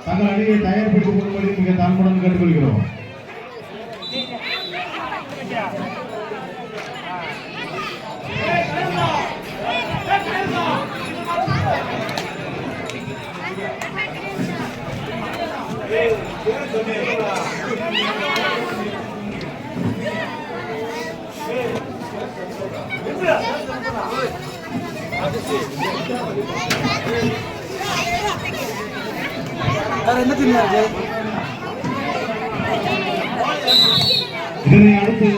தங்கள் அணியை தயார்படுத்திக் கொள்ளும்படி மிக தாழ்மையுடன் கேட்டுக்கொள்கிறோம். இதனை அடுத்து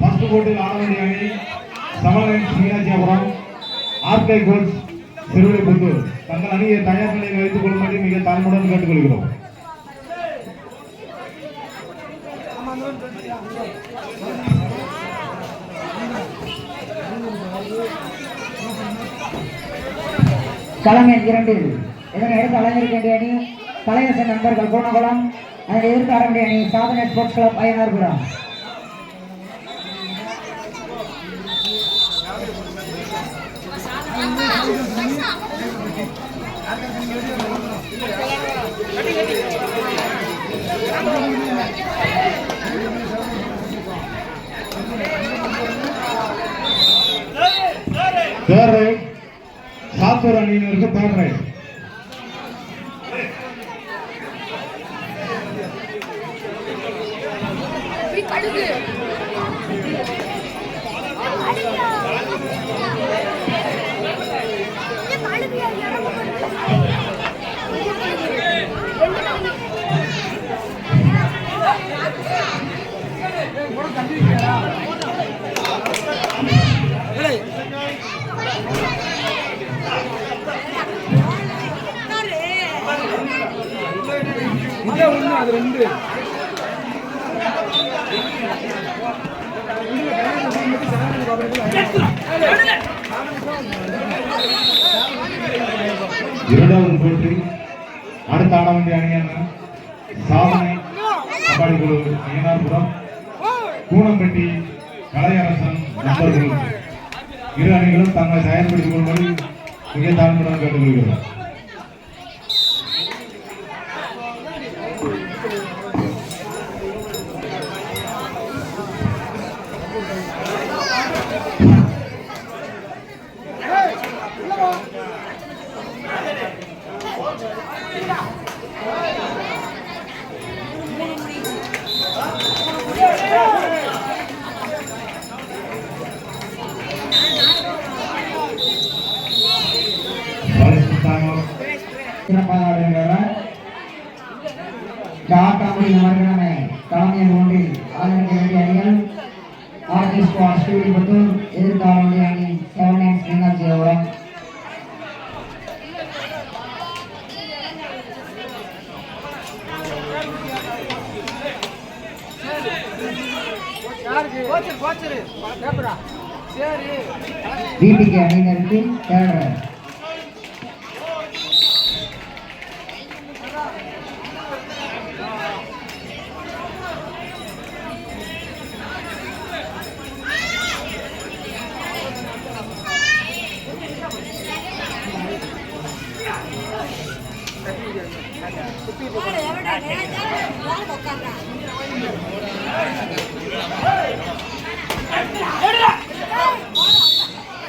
பஸ்ட் போட்டியில் ஆட வேண்டிய அணி சமரன் மீனாட்சிபுரம் ஆர்கே கோல்ஸ் சிறுவில்லிபுத்தூர். தங்கள் அணியை தயார் நிலையில் வைத்துக் கொள்ளும்படி மிக தாழ்மையுடன் கேட்டுக்கொள்கிறோம். களம் எண் 2 இதனை எடுத்து அலங்கரிக்க வேண்டிய அணி தலையரசன் நண்பர்கள் கோணகுளம். அதனை எதிர்த்து ஆட வேண்டிய அணி சாதனை ஸ்போர்ட்ஸ் கிளப் அய்யனார்புரம். சாத்தூர் அணியினருக்கு தேர்ட் ரைட். அது ரெண்டு இரண்டாவது போட்டி அடுத்த ஆட வேண்டிய அணியான சாதனை கபாடி குழு அய்யனார்புரம் கூனம்பட்டி கலையரசன் நண்பர்கள். இரு அணிகளும் தங்களை தயார்படுத்திக் கொள்ளும்படி மிக தாழ்மையுடன் கேட்டுக்கொள்கிறோம். வீட்டுக்கு அணியினருக்கு தேர்ட்.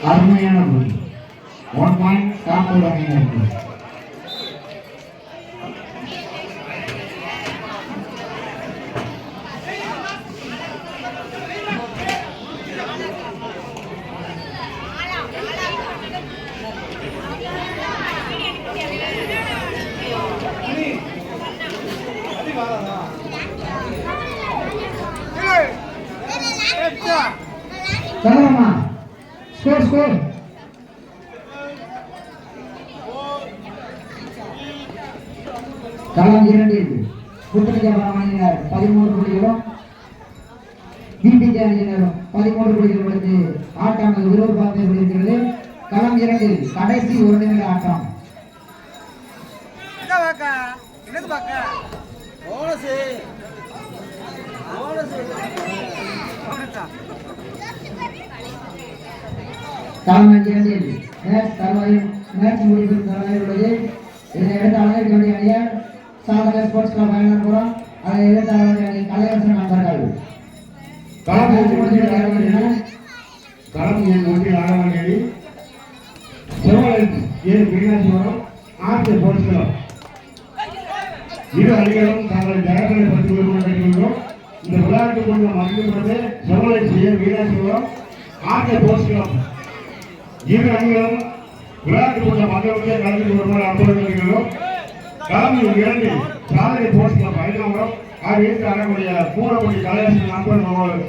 அருமையான போட்டி. 1 பாயிண்ட் சாத்தூர் அணியினருக்கு. சங்கரம்மா ஸ்கோர் களம் 2 புத்தகஜாபுரம் அணியினர் 13 புள்ளிகளும் பிபிகே அணியினரும் 13 புள்ளிகள் எடுத்து ஆட்டம் விறுவிறுப்பாக இருக்கிறது. களம் 2 கடைசி ஒரு நிமிட ஆட்டம். களம் 2 மேட்ச் முடிவு உள்ளது. இதனை எடுத்து அழகிய அணியார் சாதனை ஸ்போர்ட்ஸ் கிளப் பயணப்புறம் அதை எதிர்த்து அழகிய அணி கலையரசன் நண்பர்கள் களம் எண் 1 ஆடவன் அணி செவலன் ஏ மீனாட்சிபுரம் ஆர்கே ஸ்போர்ட்ஸ் கிளப். இரு அணிகளும் தங்கள் ஜெயங்களை பற்றி கொள்கிறோம். இந்த விளையாட்டு கொண்டு மகிழ்ந்து செவலன் ஏ மீனாட்சிபுரம் ஆர்கே ஸ்போர்ட்ஸ் கிளப். இரு அணிகளும் விளையாட்டு கொண்ட மகிழ்ச்சியை கலந்து கொள்ளுமாறு அனுப்புகிறோம். களம் 2 சாதனை ஸ்போர்ட்ஸ் கிளப் ஐநாபுரம் ஆகிய அடக்கூடிய கூடப்பட்டி கலையரசன் நண்பர்கள்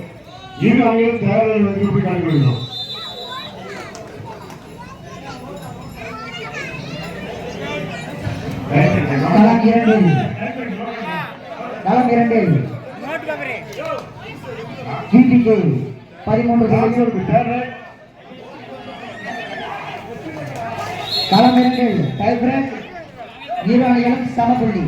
இரு அணிகளும் தேவையை வந்து கலந்து கொள்கிறோம். களம் 2 பிபிகே 13 களம் 2 டை பிரேக். இரு அணிகளும் சமப்புள்ளி.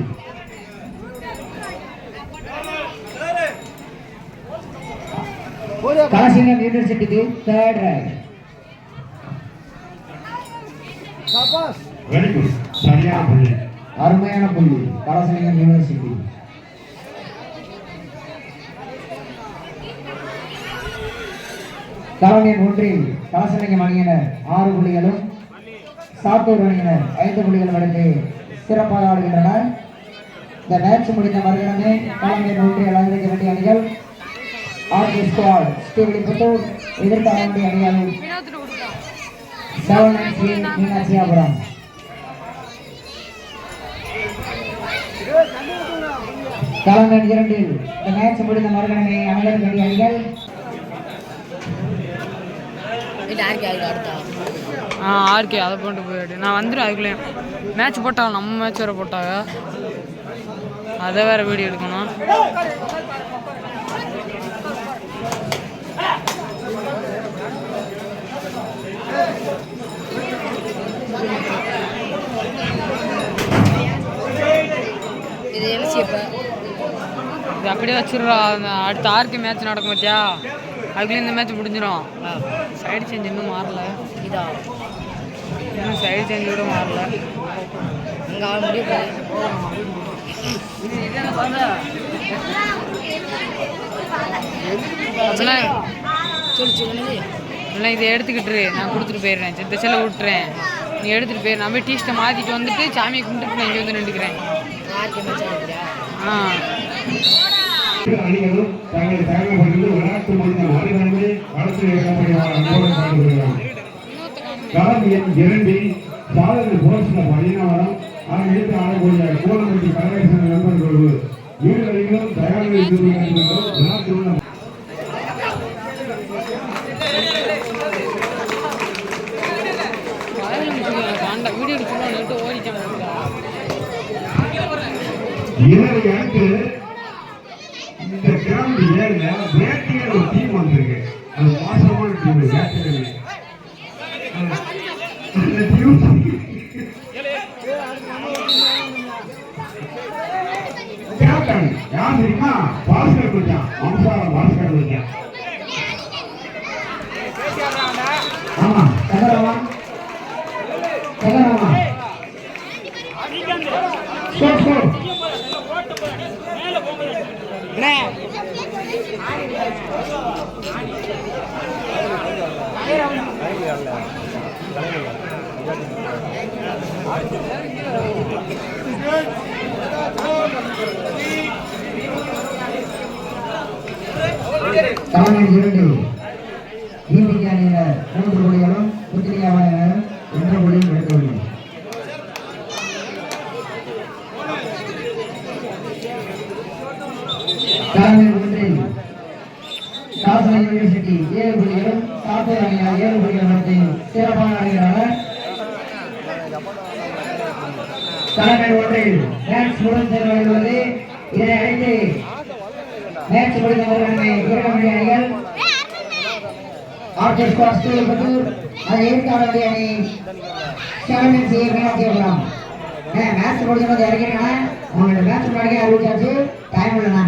கலசிங்கம் யூனிவர்சிட்டிக்கு 3rd ரேங்க். வெரி குட், சரியான புள்ளி, அருமையான புள்ளி கலசிங்கம் யூனிவர்சிட்டி. களம் 1 கலசிங்கம் அணியினர் 6 புள்ளிகளும் சாத்தூர் அணியினர் 5 புள்ளிகள் எடுத்து சிறப்பாக ஆடுகின்றனர். இந்த மேட்ச் முடிந்த மறுகணமே களம் 1 அலங்கரிக்க வேண்டிய அணிகள் ஆர்கே ஸ்குவாட் ஸ்ரீவில்லிபுத்தூர் எதிர்த்து ஆட வேண்டிய அணிகள் செவலன் ஸ்ரீ மீனாட்சிபுரம். களம் 2 இந்த மேட்ச் முடிந்த மறுகணமே அலங்கரிக்க வேண்டிய அணிகள் ஆர்கே அதை போட்டு போயிடு. நான் வந்துடும் அதுக்குள்ளே மேட்ச் போட்டாங்க, நம்ம மேட்ச் வேறு போட்டாங்க, அதை வேறு வீடியோ எடுக்கணும். இது அப்படியே வச்சிடுறா. அடுத்த ஆர்கே மேட்ச் நடக்கும் பார்த்தியா, அதுக்குள்ளே இந்த மேட்ச் முடிஞ்சிடும். சைடு சேஞ்ச் இன்னும் மாறல, இன்னும் சைடு சேஞ்ச் கூட மாறல. இல்லை இதை எடுத்துக்கிட்டுரு, நான் கொடுத்துட்டு போயிடுறேன், இந்த செல்லை விட்டுறேன், நீ எடுத்துகிட்டு போயிரு. நான் போய் டீஸ்ட்டை மாற்றிட்டு வந்துட்டு சாமியை கும்பிட்டுட்டு நான் இங்கே வந்து நின்றுக்கிறேன். அணிகளும் தங்களை தயாரிப்பதில் விளையாட்டு முடிந்த மறுகணமே களத்தில் இறக்கப்படுகிறார். களம் எண் 2 சாதனை ஸ்போர்ட்ஸ் கிளப் ஐநாபுரம் ஆகிய ஆடக்கூடிய கூடப்பட்டி கலையரசன் நண்பர்கள் இரு அணிகளும் தயாரில் விளையாட்டு வீடியோ எடுத்து ஓடிச்சாங்க. இதனை அடுத்து இந்த கிரவுண்ட் ஏரியில வேட்டையில் ஒரு டீம் வந்திருக்கு. அது மோசமான டீம். வேட்டையில் அந்த டீம் கேப்டன் யார் தெரியுமா? பாஸ்கர் கொஞ்சம் அம்சாரம் பாஸ்கர் கொஞ்சம். ஆமா சகரமா சகரமா சோர் சோர் களம் 2 பிபிகே அணியினர் 3 புள்ளிகளும் புத்திரியா அணியினர் 1 புள்ளியும் எடுத்துள்ளனர். களம் 1 சாசனை யூனிவர்சிட்டி 7 புள்ளிகளும் சாத்தூர் அணியினர் 7 புள்ளிகள் எடுத்து சிறப்பாக ஆடுகிறார்கள். தலைமை ஒன்றில் மேட்ச் முடிந்து வருகிறது. இதனை அழைத்து மேட்ச் முடிந்த வீரர்களை வீரர்களுடைய அணிகள் ஆர்கே ஸ்குவாட் ஸ்டூல் அது ஏற்காடு அணி 7 மீனாட்சிபுரம். மேட்ச் முடிஞ்சது இறங்கிருக்கா உங்களோட மேட்ச் முன்னாடியே அறிவிச்சாச்சு. டைம் இல்லைண்ணா.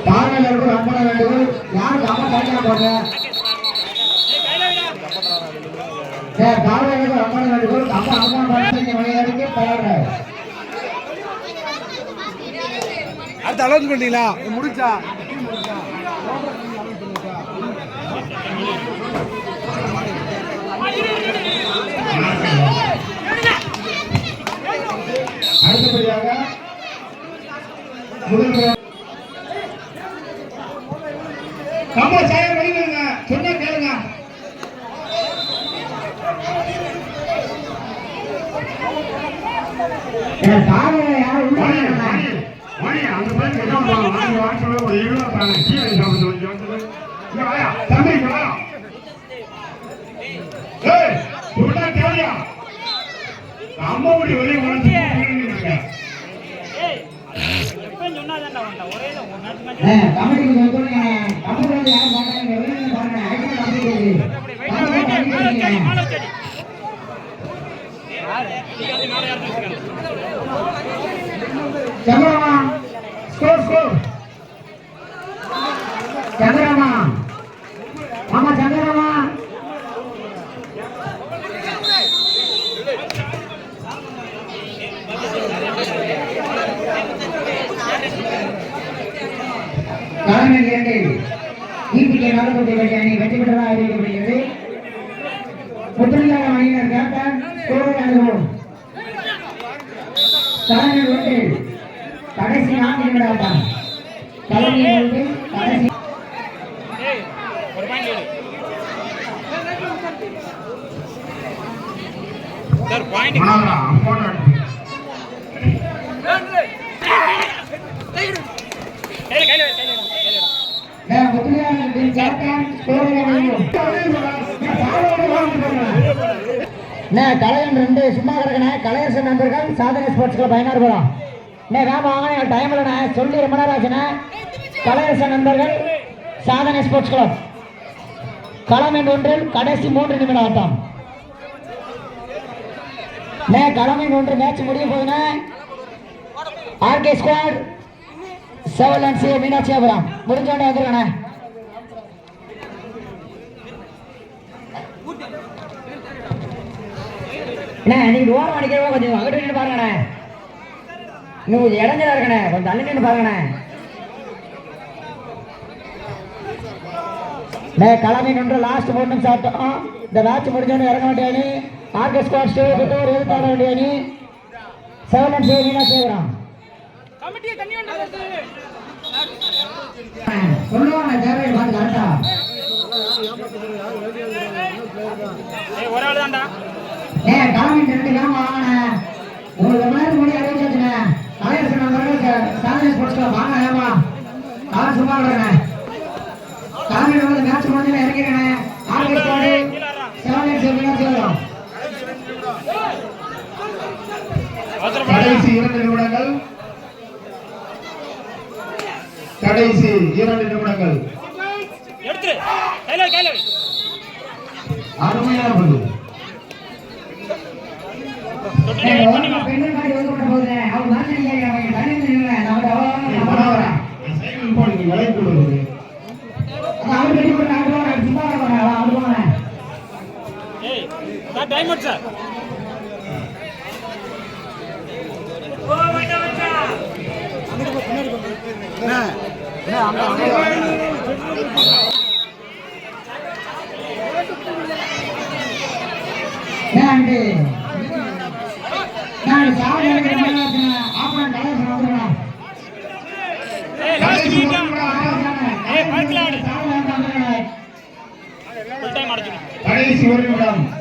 பார்வையாளர்கள் 50 வேண்டுகோள். யாருக்கு அம்மா கிடைக்காம போங்க. பார்வையாளர்கள் 50 வேண்டுகோள். அம்மா மணிக்கு தயார். அடுத்த அலௌன்ஸ் பண்ணிட்டீங்களா? முடிச்சா அடுத்தபடியாக முதல் கம்போ சாயம் வைங்க சொன்னா கேளுங்க. அம்மாவுடைய வெளியே வெற்றி பெற்றதாக அறிவிக்கப்படுகிறது. முதலியாக அணியினர் கேப்டன் ஸ்கோரை அனுபவம் தலைமை ஒன்றில் கடைசி 4 நிமிட ஆட்டம். தலைமை ஒன்றில் கடைசி கலையன் 2 சும்மா கிடக்கணே. கலையரசன் நண்பர்கள் சாதனை ஸ்போர்ட்ஸ் கிளப் பயனார்புரம். வேமா வாங்க டைம் இல்லைண்ணே சொல்லி ரொம்ப நேரம் ஆச்சுண்ணே. கலையரசன் நண்பர்கள் சாதனை ஸ்போர்ட்ஸ் கிளப் களமெண் ஒன்றில் கடைசி 3 நிமிட ஆட்டம். களமெண் ஒன்று மேட்ச் முடிய போதுண்ணே. ஆர்கே ஸ்குவாட் 7 மீனாட்சிபுரம் முடிஞ்சோடனே வந்துருக்கண்ணே. நீங்க ஓரம் அடிக்கிறவங்க கொஞ்சம் அங்கிட்டு நின்று பாருங்கண்ணே. இன்னும் கொஞ்சம் இடைஞ்சலா இருக்கண்ணே. கொஞ்சம் தள்ளி நின்று பாருங்கண்ணே. களமை ஒன்று லாஸ்ட் 3 நிமிஷம் ஆட்டம். இந்த மேட்ச் முடிஞ்சோன்னு இறங்க வேண்டிய அணி ஆர்கே ஸ்குவாட் ஸ்டேட் எதிர்த்தாட வேண்டிய அணி 7 மீனாட்சிபுரம். சொல்லுவாங்க தேவையை பார்த்து கரெக்டா களமின் 2 கிராமம் வாங்கின உங்களுக்கு நேரம் முடி அறிவிச்சாச்சுண்ணே. கலையரசன் நண்பர்கள் சாதனை ஸ்போர்ட்ஸ் கிளப் வாங்க ஏமா காலம் சும்மா விடுறேண்ணே. களமின் வந்து மேட்ச் முடிஞ்சு இறங்கிறேண்ணே. RK squad 7 Meenakshipuram. கடைசி 2 நிமிடங்கள். கடைசி 2 நிமிடங்கள். அருமையான பந்து. கடைசி 1 நிமிடம்.